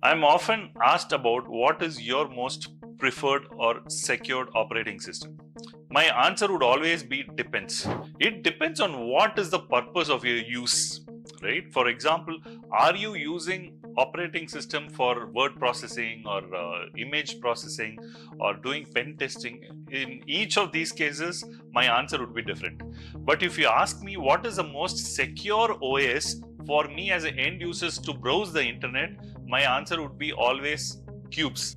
I'm often asked about what is your most preferred or secured operating system. My answer would always be depends. It depends on what is the purpose of your use, right? For example, are you using operating system for word processing or image processing or doing pen testing? In each of these cases, my answer would be different. But if you ask me what is the most secure OS for me as an end user to browse the internet, my answer would be always Qubes.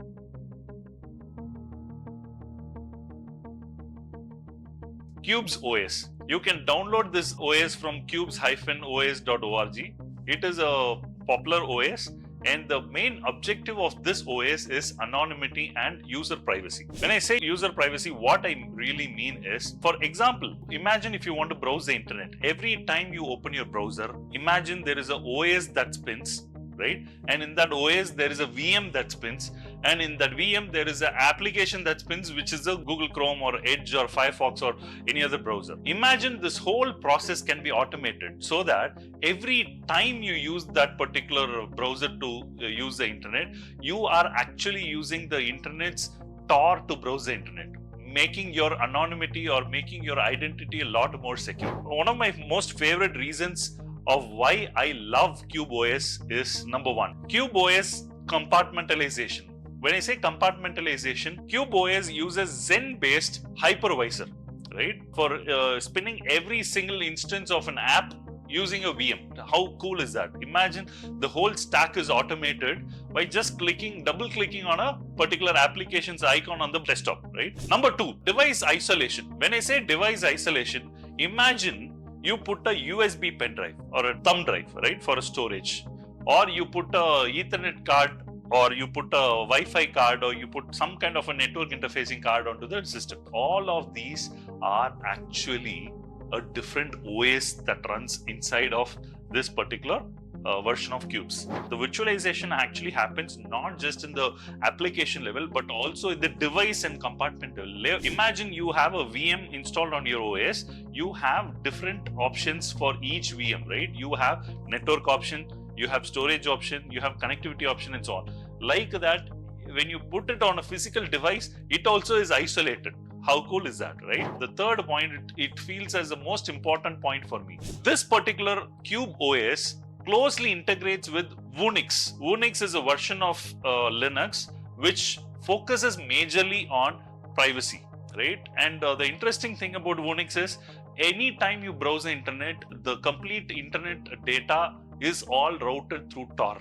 Qubes OS. You can download this OS from qubes-os.org. It is a popular OS, and the main objective of this OS is anonymity and user privacy. When I say user privacy, what I really mean is, for example, imagine if you want to browse the internet. Every time you open your browser, imagine there is a OS that spins, right? And in that OS, there is a VM that spins. And in that VM, there is an application that spins, which is a Google Chrome or Edge or Firefox or any other browser. Imagine this whole process can be automated so that every time you use that particular browser to use the internet, you are actually using the internet's Tor to browse the internet, making your anonymity or making your identity a lot more secure. One of my most favorite reasons of why I love Qube OS is number one, Qube OS compartmentalization. When I say compartmentalization, Qube OS uses Xen-based hypervisor, right? For spinning every single instance of an app using a VM. How cool is that? Imagine the whole stack is automated by just double clicking on a particular application's icon on the desktop, right? Number two, device isolation. When I say device isolation, imagine you put a USB pen drive or a thumb drive, right, for a storage, or you put a Ethernet card, or you put a Wi-Fi card, or you put some kind of a network interfacing card onto the system. All of these are actually a different OS that runs inside of this particular version of Qubes. The virtualization actually happens not just in the application level, but also in the device and compartment level. Imagine you have a VM installed on your OS. You have different options for each VM, right? You have network option, you have storage option, you have connectivity option, and so on. Like that, when you put it on a physical device, it also is isolated. How cool is that, right? The third point, it feels as the most important point for me. This particular Qube OS closely integrates with Whonix. Whonix is a version of Linux which focuses majorly on privacy, right? And the interesting thing about Whonix is anytime you browse the internet, the complete internet data is all routed through Tor,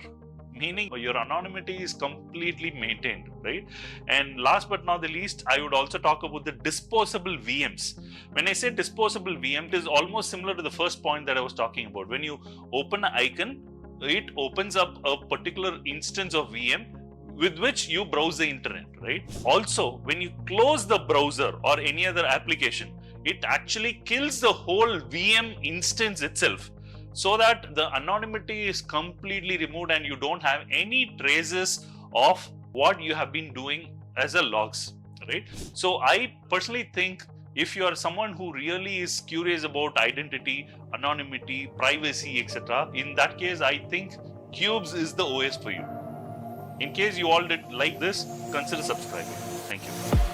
meaning your anonymity is completely maintained, right? And last but not the least, I would also talk about the disposable VMs. When I say disposable VM, it is almost similar to the first point that I was talking about. When you open an icon, it opens up a particular instance of VM with which you browse the internet, right? Also, when you close the browser or any other application, it actually kills the whole VM instance itself, so that the anonymity is completely removed and you don't have any traces of what you have been doing as a logs, right? So I personally think if you are someone who really is curious about identity, anonymity, privacy, etc., in that case, I think Qubes is the OS for you. In case you all did like this, consider subscribing. Thank you.